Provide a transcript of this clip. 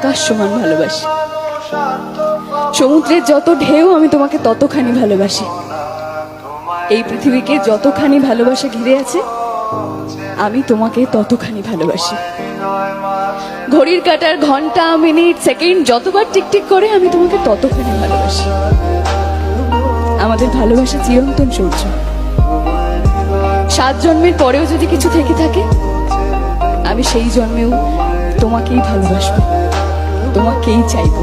আকাশ সমান ভালোবাসি। সমুদ্রের যত ঢেউ আমি তোমাকে ততখানি ভালোবাসি। এই পৃথিবীকে যতখানি ভালোবাসা ঘিরে আছে আমি তোমাকে ততখানি ভালোবাসি। ঘড়ির কাঁটার ঘন্টা মিনিট সেকেন্ড যতবার টিকটিক করে আমি তোমাকে ততখানি ভালোবাসি। আমাদের ভালোবাসা চিরন্তন সূর্য। 7 জন্মের পরেও যদি কিছু থেকে থাকে আমি সেই জন্মেও তোমাকেই ভালোবাসবো, তোমাকেই চাইবো।